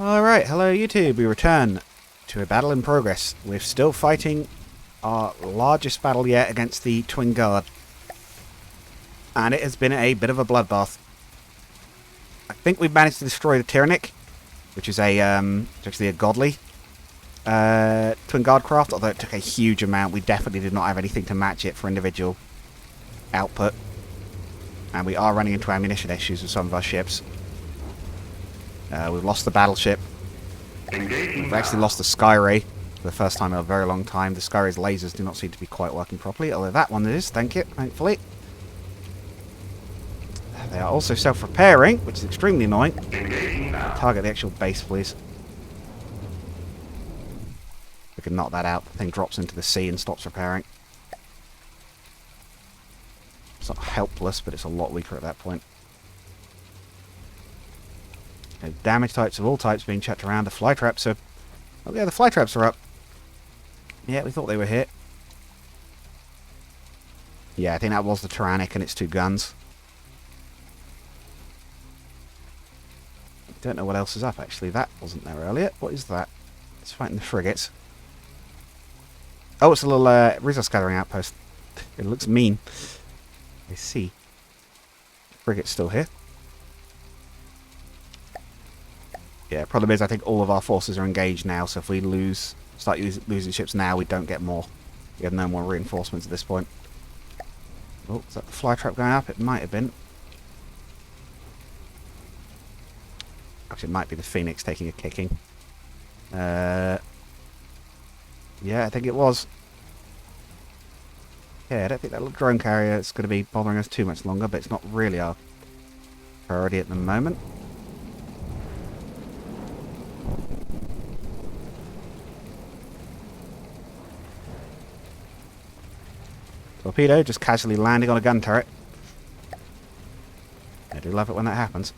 Alright, hello YouTube, we return to a battle in progress. We're still fighting our largest battle yet against the Twin Guard. And it has been a bit of a bloodbath. I think we've managed to destroy the Tyrannic, which is actually a godly Twin Guard craft, although it took a huge amount. We definitely did not have anything to match it for individual output. And we are running into ammunition issues with some of our ships. We've lost the battleship. We've actually lost the Skyray for the first time in a very long time. The Skyray's lasers do not seem to be quite working properly, although that one is, thank you, thankfully. They are also self-repairing, which is extremely annoying. Target the actual base, please. We can knock that out. The thing drops into the sea and stops repairing. It's not helpless, but it's a lot weaker at that point. Damage types of all types being checked around. The fly traps are... Oh yeah, the fly traps are up. Yeah, we thought they were hit. Yeah, I think that was the Tyrannic and its two guns. Don't know what else is up, actually. That wasn't there earlier. What is that? It's fighting the frigates. Oh, it's a little resource gathering outpost. It looks mean. I see. Frigate's still here. Yeah, problem is I think all of our forces are engaged now, so if we start losing ships now, we don't get more. We have no more reinforcements at this point. Oh, is that the fly trap going up? It might have been. Actually, it might be the Phoenix taking a kicking. Yeah, I think it was. Yeah, I don't think that little drone carrier is going to be bothering us too much longer, but it's not really our priority at the moment. Torpedo just casually landing on a gun turret. I do love it when that happens.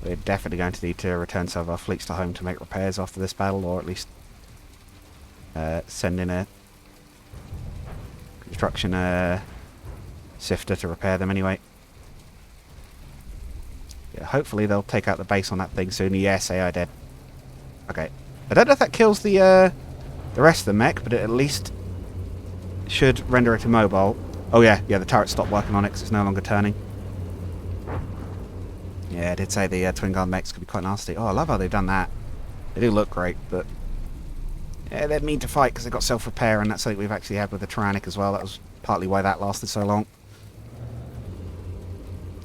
We're definitely going to need to return some of our fleets to home to make repairs after this battle, or at least send in a construction sifter to repair them anyway. Yeah, hopefully they'll take out the base on that thing soon. Yes, AI dead. Okay. I don't know if that kills the rest of the mech, but it at least should render it immobile. Oh yeah, the turret stopped working on it because it's no longer turning. Yeah, I did say the Twin Guard mechs could be quite nasty. Oh, I love how they've done that. They do look great, but yeah, they're mean to fight because they've got self-repair, and that's something we've actually had with the Tyrannic as well. That was partly why that lasted so long.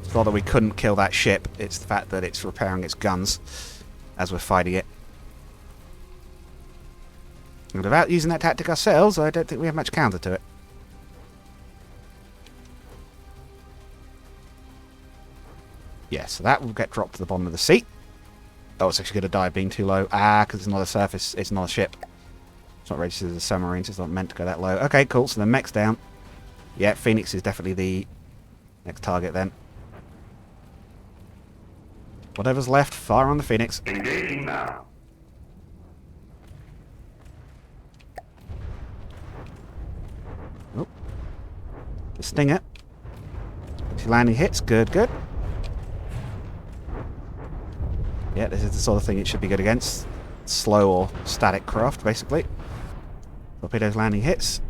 It's not that we couldn't kill that ship, it's the fact that it's repairing its guns as we're fighting it. And without using that tactic ourselves, I don't think we have much counter to it. Yeah, so that will get dropped to the bottom of the sea. Oh, it's actually going to die being too low. Ah, because it's not a surface, it's not a ship. It's not registered as a submarine, so it's not meant to go that low. Okay, cool, so the mech's down. Yeah, Phoenix is definitely the next target then. Whatever's left, fire on the Phoenix. Engaging now. Oh. The Stinger. Landing hits, good. Yeah, this is the sort of thing it should be good against. Slow or static craft, basically. Torpedoes landing hits.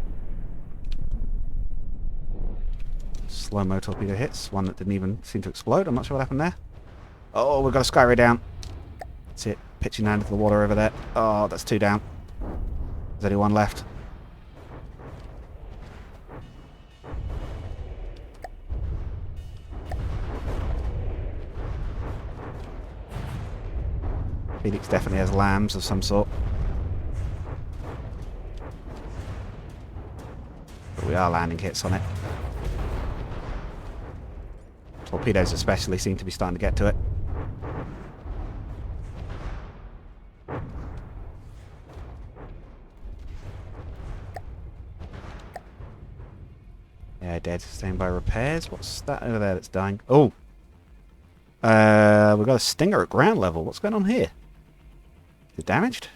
Slow-mo torpedo hits. One that didn't even seem to explode. I'm not sure what happened there. Oh, we've got a Skyray down. That's it. Pitching down into the water over there. Oh, that's two down. There's only one left. Phoenix definitely has lambs of some sort. But we are landing hits on it. Torpedoes especially seem to be starting to get to it. Yeah, dead. Staying by repairs. What's that over there that's dying? Oh! We've got a Stinger at ground level. What's going on here? Is it damaged?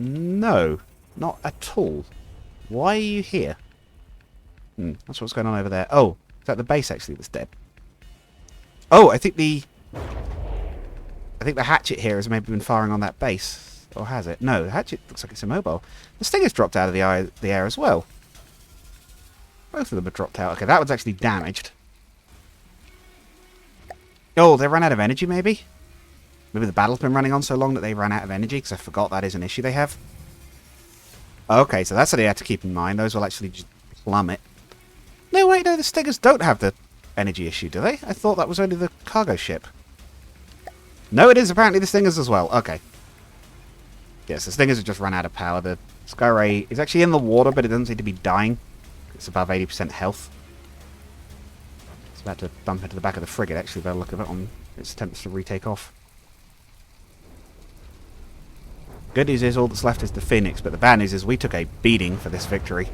No, not at all. Why are you here? That's what's going on over there. Oh, is that the base actually that's dead? Oh, I think the hatchet here has maybe been firing on that base. Or has it? No, the hatchet looks like it's immobile. The Stinger's dropped out of the air as well. Both of them have dropped out. Okay, that one's actually damaged. Oh, they ran out of energy, maybe? Maybe the battle's been running on so long that they ran out of energy, because I forgot that is an issue they have. Okay, so that's what they had to keep in mind. Those will actually just plummet. No, wait, no, the Stingers don't have the energy issue, do they? I thought that was only the cargo ship. No, it is apparently the Stingers as well. Okay. Yes, the Stingers have just run out of power. The Skyray is actually in the water, but it doesn't seem to be dying. It's above 80% health. It's about to bump into the back of the frigate, actually, by the look of it, on its attempts to retake off. Good news is all that's left is the Phoenix, but the bad news is we took a beating for this victory.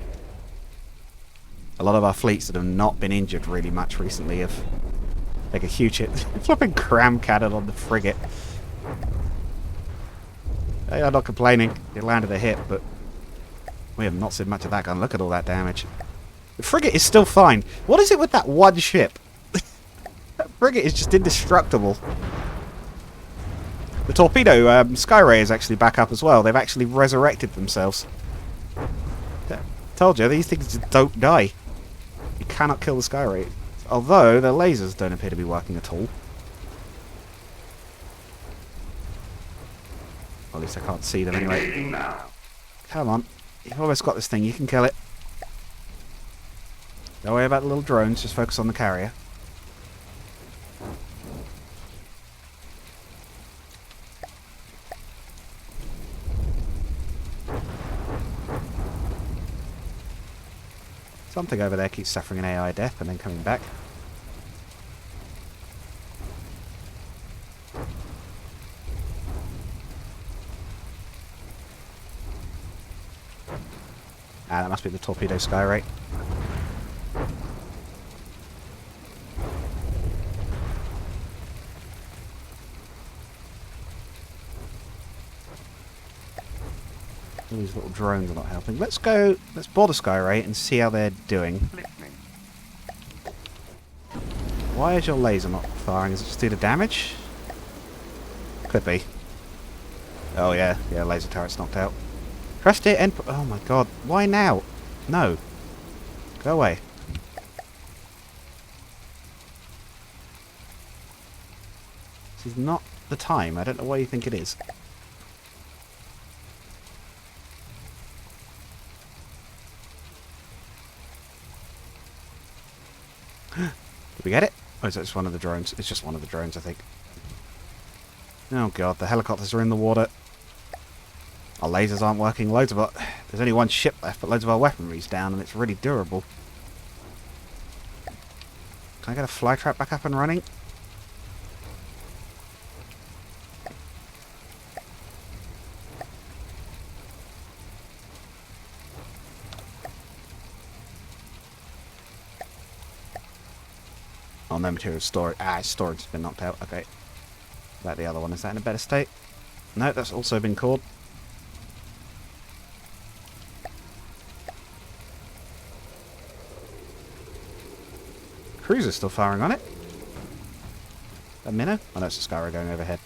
A lot of our fleets that have not been injured really much recently have taken a huge hit. Flipping cram cannon on the frigate. Hey, I'm not complaining. It landed a hit, but we have not seen much of that gun. Look at all that damage. The frigate is still fine. What is it with that one ship? That frigate is just indestructible. The torpedo Skyray is actually back up as well. They've actually resurrected themselves. Told you, these things just don't die. You cannot kill the Skyray. Although, their lasers don't appear to be working at all. Or at least I can't see them anyway. Come on. You've almost got this thing. You can kill it. Don't worry about the little drones. Just focus on the carrier. Something over there keeps suffering an AI death and then coming back. Ah, that must be the torpedo Skyray. All these little drones are not helping. Let's board a Skyray and see how they're doing. Why is your laser not firing? Is it just due to damage? Could be. Oh yeah, laser turret's knocked out. Pressed it and... oh my god, why now? No. Go away. This is not the time. I don't know why you think it is. Did we get it? Or is that just one of the drones? It's just one of the drones, I think. Oh god, the helicopters are in the water. Our lasers aren't working. There's only one ship left, but loads of our weaponry's down, and it's really durable. Can I get a fly trap back up and running? Oh, no material storage. Ah, storage has been knocked out. Okay. About the other one. Is that in a better state? No, that's also been cored. Cruiser's still firing on it. A minnow? Oh no, it's a Skyray going overhead.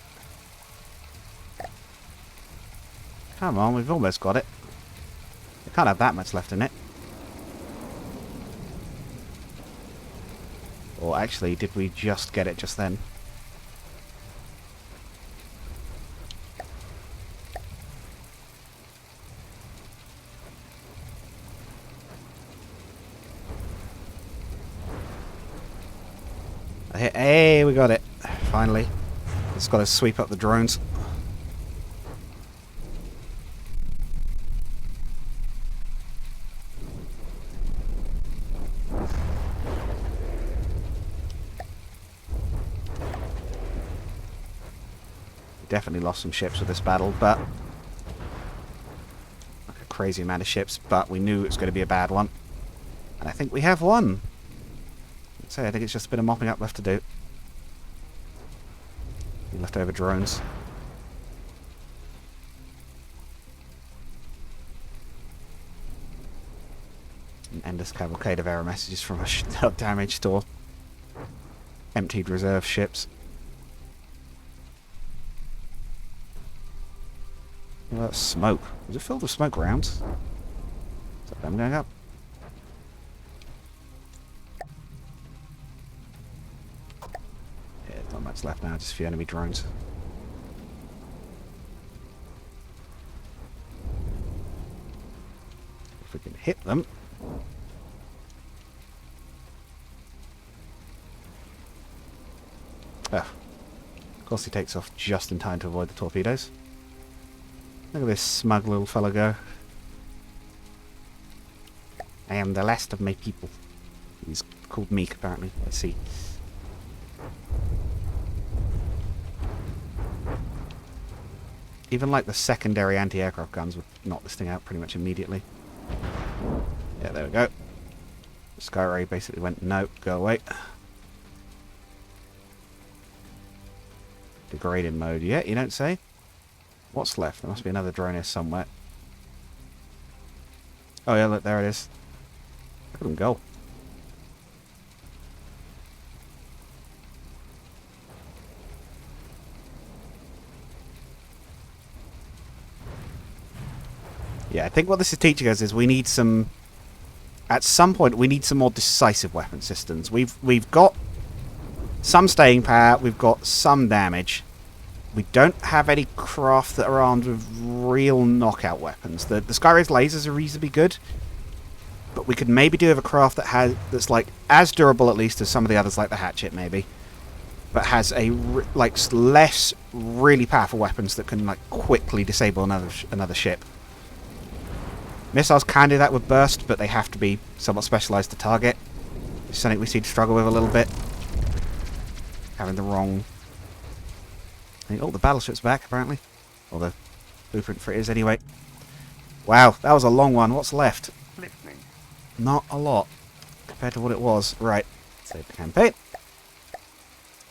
Come on, we've almost got it. We can't have that much left in it. Or actually, did we just get it just then? Hey, we got it. Finally. Just got to sweep up the drones. Definitely lost some ships with this battle, but... like a crazy amount of ships, but we knew it was going to be a bad one. And I think we have won. So I think it's just a bit of mopping up left to do. Leftover drones. An endless cavalcade of error messages from a damage store. emptied reserve ships. Well, that's smoke. Was it filled with smoke rounds? Is that them going up? Yeah, not much left now, just a few enemy drones. If we can hit them. Oh. Of course he takes off just in time to avoid the torpedoes. Look at this smug little fella go. I am the last of my people. He's called Meek, apparently. Let's see. Even like the secondary anti-aircraft guns would knock this thing out pretty much immediately. Yeah, there we go. Sky Ray basically went, no, go away. Degraded mode. Yeah, you don't say? What's left? There must be another drone here somewhere. Oh yeah, look, there it is. Look at them go. Yeah, I think what this is teaching us is we need some... At some point, we need some more decisive weapon systems. We've got some staying power, we've got some damage. We don't have any craft that are armed with real knockout weapons. The Skyray's lasers are reasonably good, but we could maybe do with a craft that's like as durable at least as some of the others, like the Hatchet maybe, but has a less really powerful weapons that can like quickly disable another ship. Missiles can do that with burst, but they have to be somewhat specialised to target. It's something we seem to struggle with a little bit. Having the wrong... I think, oh, the battleship's back, apparently. Or the blueprint for it is, anyway. Wow, that was a long one. What's left? Listening. Not a lot, compared to what it was. Right, save the campaign.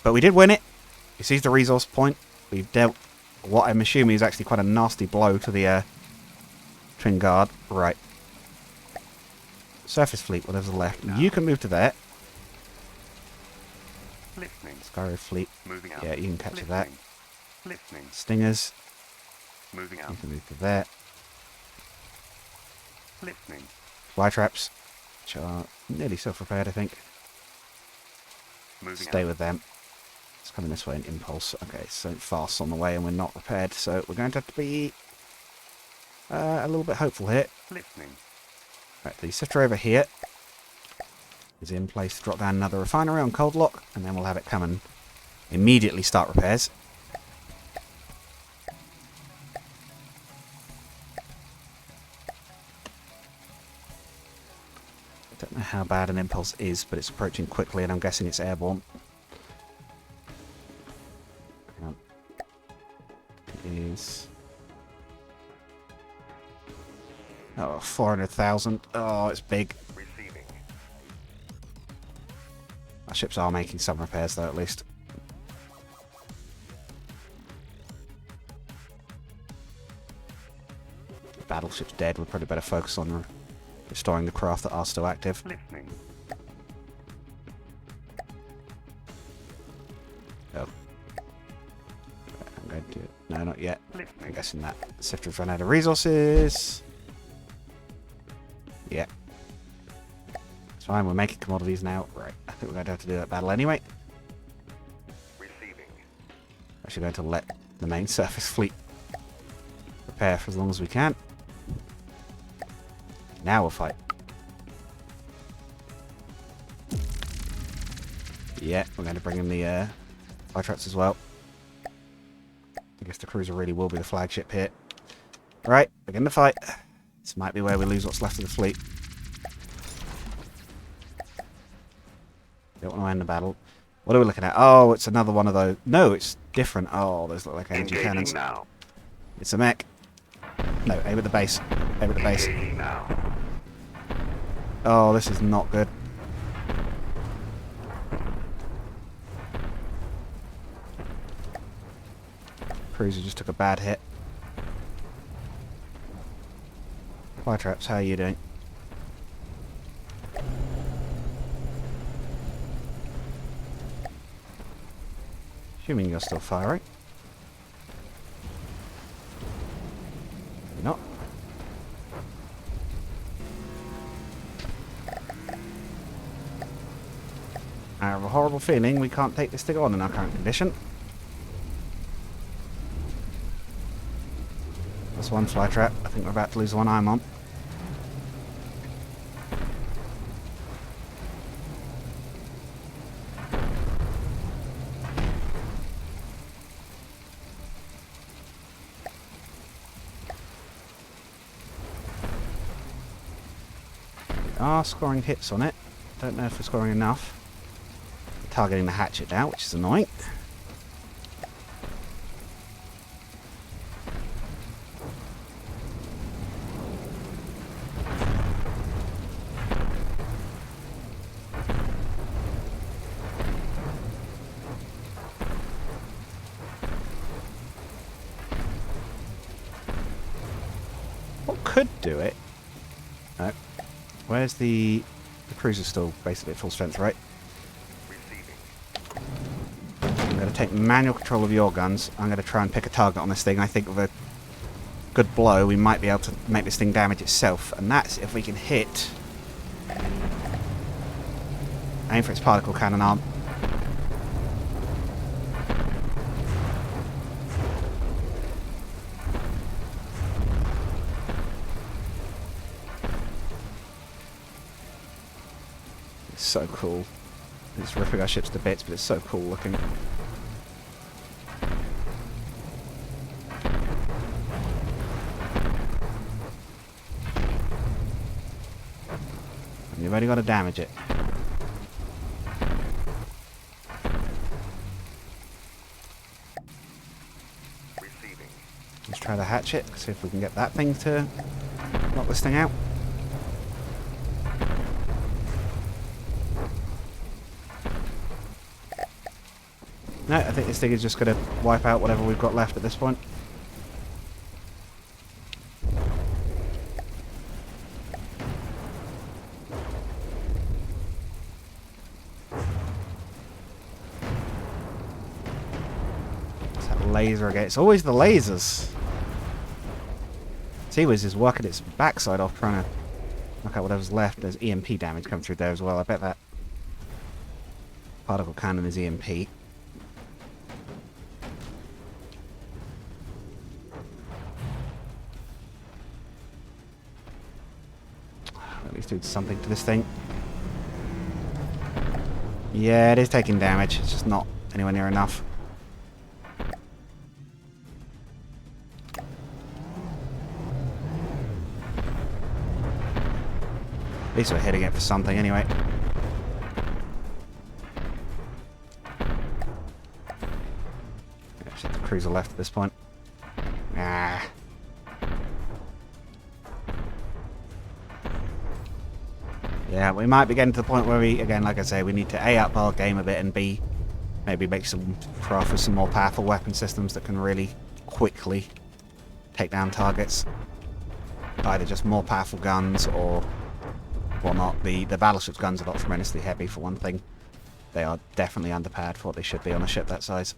But we did win it. You see the resource point. We've dealt what I'm assuming is actually quite a nasty blow to the Twin Guard. Right. Surface fleet, whatever's left. No. You can move to that. Listening. Skyro fleet. Moving out. Yeah, you can capture that. Listening. Stingers. Moving out. You can move to that. Listening. Fly traps, which are nearly self-repaired, I think. Moving Stay out. with them. It's coming this way in impulse. Okay, so fast on the way and we're not repaired, so we're going to have to be a little bit hopeful here. Listening. Right, the sifter over here is in place to drop down another refinery on cold lock, and then we'll have it come and immediately start repairs. I don't know how bad an impulse is, but it's approaching quickly, and I'm guessing it's airborne. Hang on. It is... Oh, 400,000. Oh, it's big. Receiving. Our ships are making some repairs, though, at least. Battleship's dead. We'd probably better focus on restoring the craft that are still active. Listening. Oh. I'm going to... No, not yet. Listening. I'm guessing that Sifter's run out of resources. Yeah. It's fine, we're making commodities now. Right, I think we're going to have to do that battle anyway. Receiving. Actually going to let the main surface fleet repair for as long as we can. Now we'll fight. Yeah, we're going to bring in the fire trucks as well. I guess the cruiser really will be the flagship here. Right, begin the fight. This might be where we lose what's left of the fleet. Don't want to end the battle. What are we looking at? Oh, it's another one of those. No, it's different. Oh, those look like energy cannons. Now. It's a mech. No, aim at the base. Aim at the base. Now. Oh, this is not good. Cruiser just took a bad hit. Fire traps, how are you doing? Assuming you're still firing. You're not. I have a horrible feeling we can't take this thing on in our current condition. That's one fly trap. I think we're about to lose the one I'm on. We are scoring hits on it. Don't know if we're scoring enough. Targeting the hatchet now, which is annoying. What could do it? No. Where's the cruiser still basically at full strength, right? I'm going to take manual control of your guns. I'm going to try and pick a target on this thing. I think with a good blow, we might be able to make this thing damage itself. And that's if we can hit... Aim for its particle cannon arm. It's so cool. It's ripping our ships to bits, but it's so cool looking. And you've only got to damage it. Receiving. Let's try the hatchet, see if we can get that thing to knock this thing out. No, I think this thing is just going to wipe out whatever we've got left at this point. It's that laser again. It's always the lasers. Seawiz is working its backside off trying to knock out whatever's left. There's EMP damage coming through there as well. I bet that particle cannon is EMP. At least do something to this thing. Yeah, it is taking damage. It's just not anywhere near enough. At least we're hitting it for something anyway. Yeah, just the cruiser left at this point. Ah. Yeah, we might be getting to the point where we, again, like I say, we need to A, up our game a bit, and B, maybe make some craft with some more powerful weapon systems that can really quickly take down targets. Either just more powerful guns or whatnot. The battleship's guns are not tremendously heavy, for one thing. They are definitely underpowered for what they should be on a ship that size.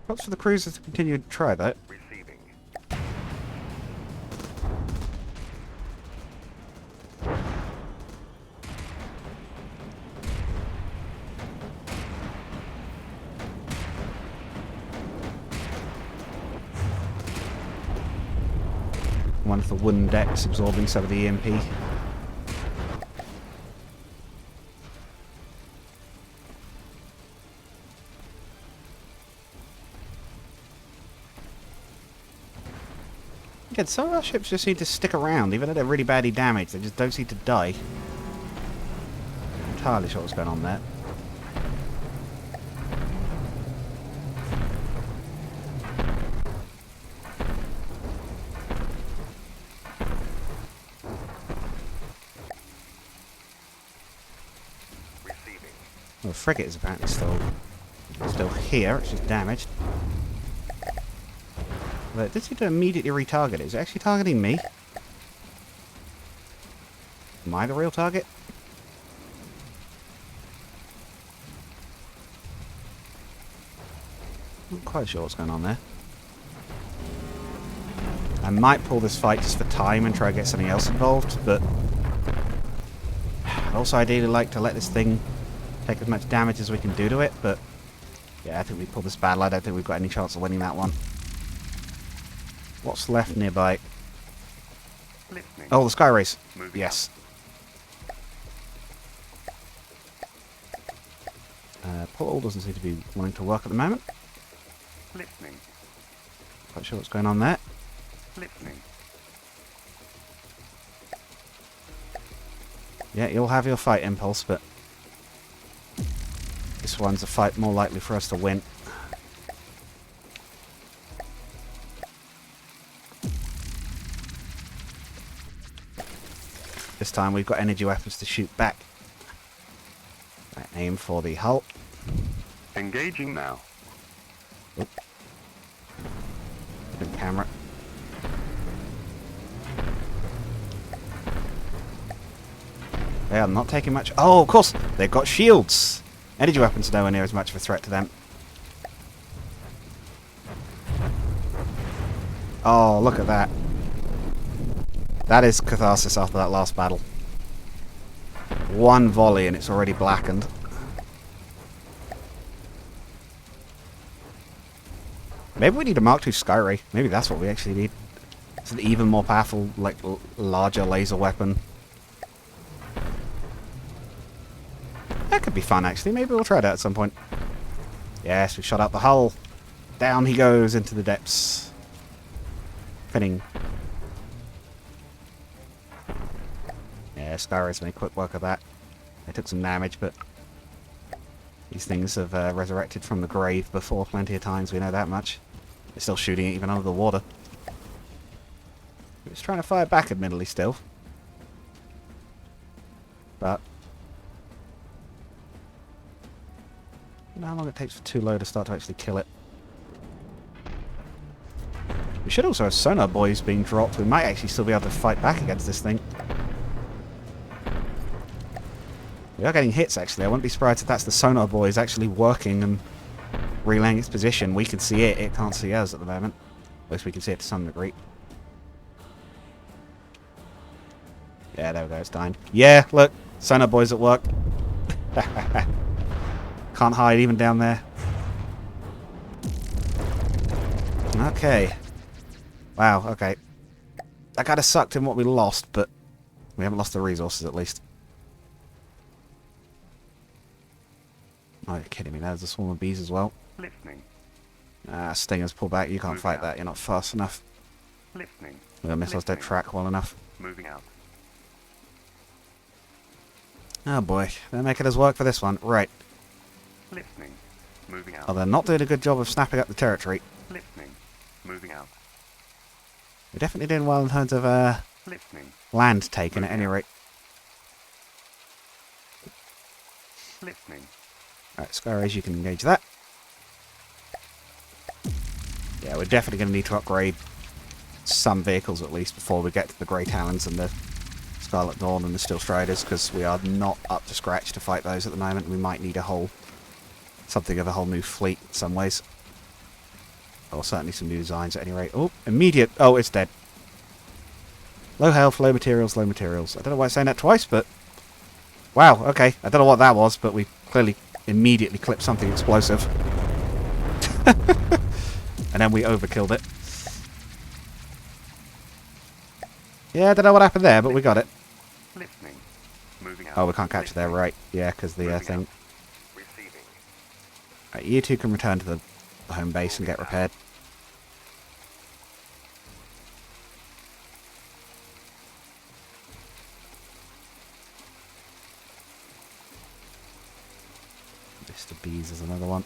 Props for the cruisers to continue to try that. Receiving. One of the wooden decks absorbing some of the EMP. Again, some of our ships just seem to stick around, even though they're really badly damaged. They just don't seem to die. I'm entirely sure what's going on there. Receiving. Well, the frigate is apparently still here. It's just damaged. But it did seem to immediately retarget it. Is it actually targeting me? Am I the real target? Not quite sure what's going on there. I might pull this fight just for time and try to get something else involved, but I'd also ideally like to let this thing take as much damage as we can do to it, but yeah, I think we pull this battle. I don't think we've got any chance of winning that one. What's left nearby? Listening. Oh, the Sky Race. Moving Yes. Portal doesn't seem to be wanting to work at the moment. Listening. Quite sure what's going on there. Listening. Yeah, you'll have your fight impulse, but this one's a fight more likely for us to win. This time we've got energy weapons to shoot back. Right, aim for the hull. Engaging now. Good camera. They are not taking much. Oh, of course, they've got shields. Energy weapons are nowhere near as much of a threat to them. Oh, look at that. That is catharsis after that last battle. One volley and it's already blackened. Maybe we need a Mark II Skyray. Maybe that's what we actually need. It's an even more powerful, like, larger laser weapon. That could be fun, actually. Maybe we'll try that at some point. Yes, we shot out the hull. Down he goes into the depths. Pinning. Yeah, Skyrays made quick work of that. They took some damage, but these things have resurrected from the grave before plenty of times, we know that much. They're still shooting it even under the water. It's trying to fire back, admittedly, still. But you know how long it takes for too low to start to actually kill it. We should also have sonar buoys being dropped. We might actually still be able to fight back against this thing. We are getting hits, actually. I wouldn't be surprised if that's the sonar buoys actually working and relaying its position. We can see it. It can't see us at the moment. At least we can see it to some degree. Yeah, there we go. It's dying. Yeah, look. Sonar buoys at work. Can't hide even down there. Okay. Wow, okay. That kind of sucked in what we lost, but we haven't lost the resources at least. Oh, you're kidding me. There's a swarm of bees as well. Listening. Ah, Stingers, pull back. You can't fight that. You're not fast enough. Listening. The missiles don't track well enough. Moving out. Oh boy. They're making us work for this one. Right. Listening. Moving out. Oh, they're not doing a good job of snapping up the territory. Listening. Moving out. We're definitely doing well in terms of Listening. land taken at any rate. Listening. Alright, Skyrays, you can engage that. Yeah, we're definitely going to need to upgrade some vehicles at least before we get to the Grey Talons and the Scarlet Dawn and the Steel Striders, because we are not up to scratch to fight those at the moment. We might need something of a whole new fleet in some ways. Or certainly some new designs at any rate. Oh, immediate. Oh, it's dead. Low health, low materials, low materials. I don't know why I'm saying that twice, but wow, okay. I don't know what that was, but we clearly immediately clipped something explosive. And then we overkilled it. Yeah, I don't know what happened there, but we got it. Listening. Moving out. Oh, we can't capture there, right. Yeah, because the thing... Receiving. Right, you two can return to the home base and get repaired. Mr. Bees is another one.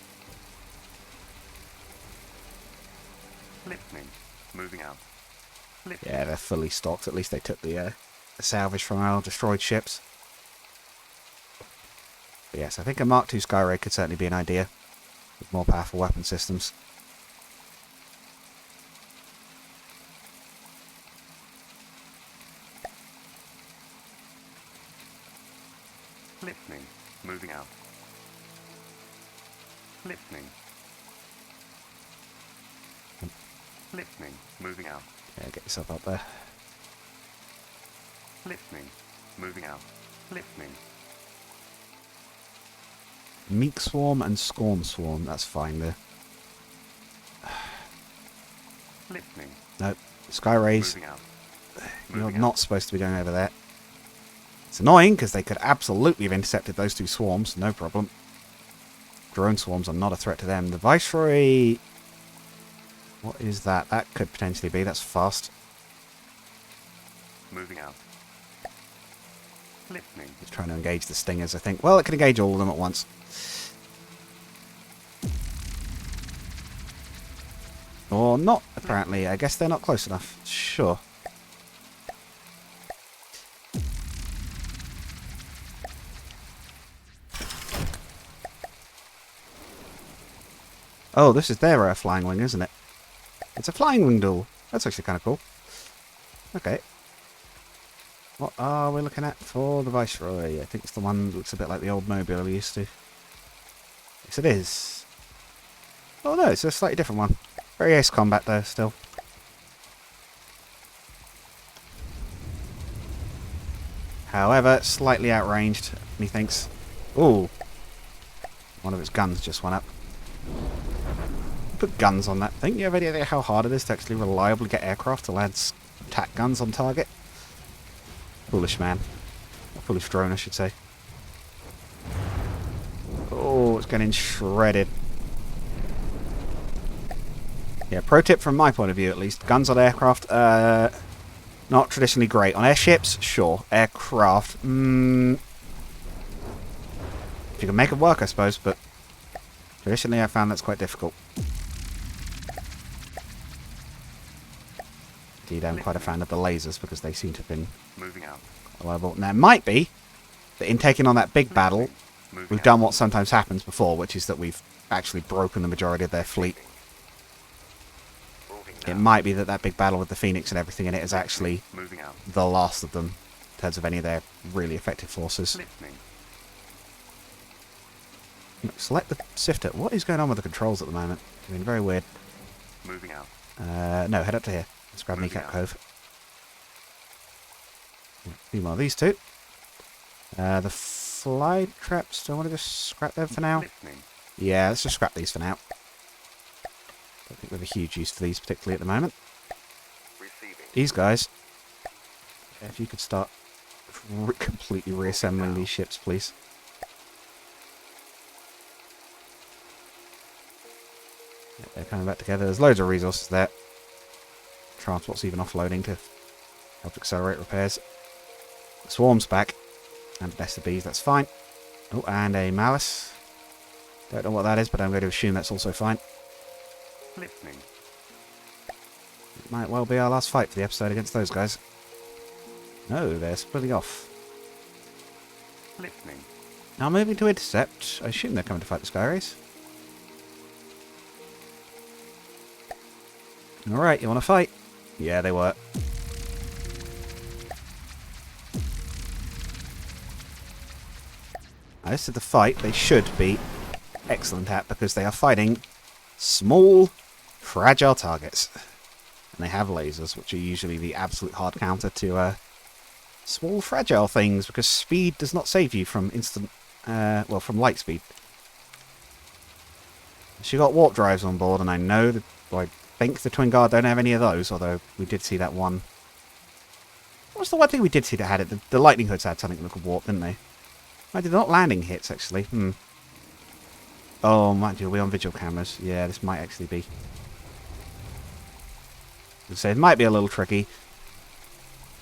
Listening. Moving out. Listening. Yeah, they're fully stocked. At least they took the salvage from our destroyed ships. But yes, I think a Mark II Skyray could certainly be an idea. With more powerful weapon systems. Listening. Moving out. Listening. Listening. Moving out. Yeah, get yourself up there. Listening. Moving out. Listening. Meek Swarm and Scorn Swarm, that's fine there. Listening. No, Sky Rays, Moving out. you're Moving not supposed to be going over there. It's annoying because they could absolutely have intercepted those two swarms, no problem. Drone swarms are not a threat to them. The Viceroy... What is that? That could potentially be. That's fast. Moving out. Listening. It's trying to engage the Stingers, I think. Well, it can engage all of them at once. Or not, apparently. I guess they're not close enough. Sure. Oh, this is their flying wing, isn't it? It's a flying wing duel. That's actually kind of cool. Okay. What are we looking at for the Viceroy? I think it's the one that looks a bit like the old mobile we used to. Yes, it is. Oh no, it's a slightly different one. Very ace combat though, still. However, slightly outranged, methinks. Ooh. One of its guns just went up. Put guns on that thing. You have any idea how hard it is to actually reliably get aircraft to land attack guns on target? Foolish man. Or foolish drone, I should say. Oh, it's getting shredded. Yeah, pro tip from my point of view at least. Guns on aircraft, not traditionally great. On airships, sure. Aircraft, if you can make it work, I suppose, but traditionally I found that's quite difficult. Indeed, I'm quite a fan of the lasers because they seem to have been Moving out. reliable. Now, it might be that in taking on that big battle, Moving we've out. done what sometimes happens before, which is that we've actually broken the majority of their fleet. Moving It now. might be that that big battle with the Phoenix and everything in it is actually Moving out. the last of them in terms of any of their really effective forces. Listening. Select the sifter. What is going on with the controls at the moment? I mean, very weird. Moving out. No, head up to here. Let's grab Moving Kneecap out. Cove. A few more of these two. The fly traps, do I want to just scrap them for now? Listening. Yeah, let's just scrap these for now. Don't think we have a huge use for these, particularly at the moment. Receiving. These guys, if you could start completely reassembling these ships, please. Yeah, they're coming back together. There's loads of resources there. Transport's even offloading to help accelerate repairs. The swarm's back. And a nest of bees, that's fine. Oh, and a malice. Don't know what that is, but I'm going to assume that's also fine. Listening. It might well be our last fight for the episode against those guys. No, they're splitting off. Listening. Now moving to intercept. I assume they're coming to fight the Sky Rays. Alright, you want to fight? Yeah, they were. Now, this is the fight they should be excellent at because they are fighting small, fragile targets. And they have lasers, which are usually the absolute hard counter to small, fragile things because speed does not save you from instant, well, from light speed. She got warp drives on board, and I know that, well, I think the Twin Guard don't have any of those, although we did see that one. What was the one thing we did see that had it? The Lightning Hoods had something that could warp, didn't they? They're not landing hits, actually. Oh, might be on visual cameras. Yeah, this might actually be. So it might be a little tricky.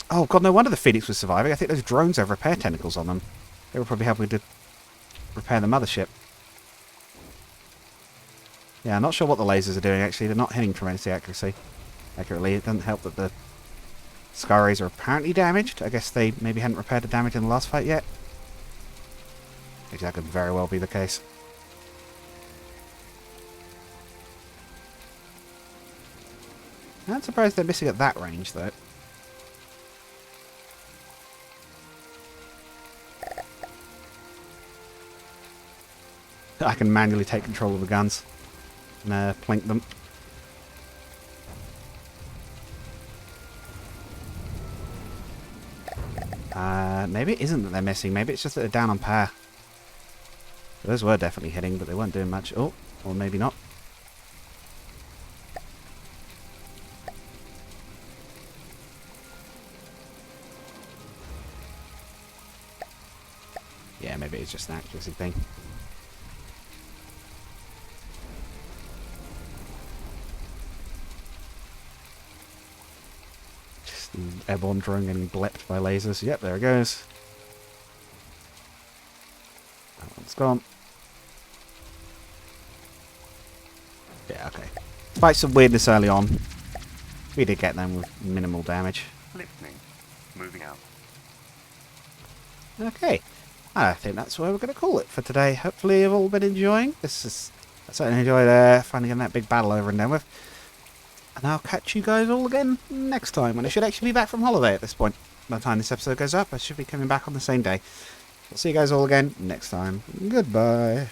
Oh, God, no wonder the Phoenix was surviving. I think those drones have repair tentacles on them. They were probably helping to repair the mothership. Yeah, I'm not sure what the lasers are doing, actually. They're not hitting tremendously accurately. It doesn't help that the Sky Rays are apparently damaged. I guess they maybe hadn't repaired the damage in the last fight yet. That could very well be the case. I'm surprised they're missing at that range, though. I can manually take control of the guns and plink them. Maybe it isn't that they're missing. Maybe it's just that they're down on power. Those were definitely hitting, but they weren't doing much. Oh, or maybe not. Yeah, maybe it's just an accuracy thing. Just an airborne drone getting blipped by lasers. Yep, there it goes. That one's gone. Yeah, okay. Despite some weirdness early on, we did get them with minimal damage. Listening. Moving out. Okay. I think that's where we're going to call it for today. Hopefully you've all been enjoying. I certainly enjoyed finally getting that big battle over and done with. And I'll catch you guys all again next time, when I should actually be back from holiday at this point. By the time this episode goes up, I should be coming back on the same day. I'll see you guys all again next time. Goodbye.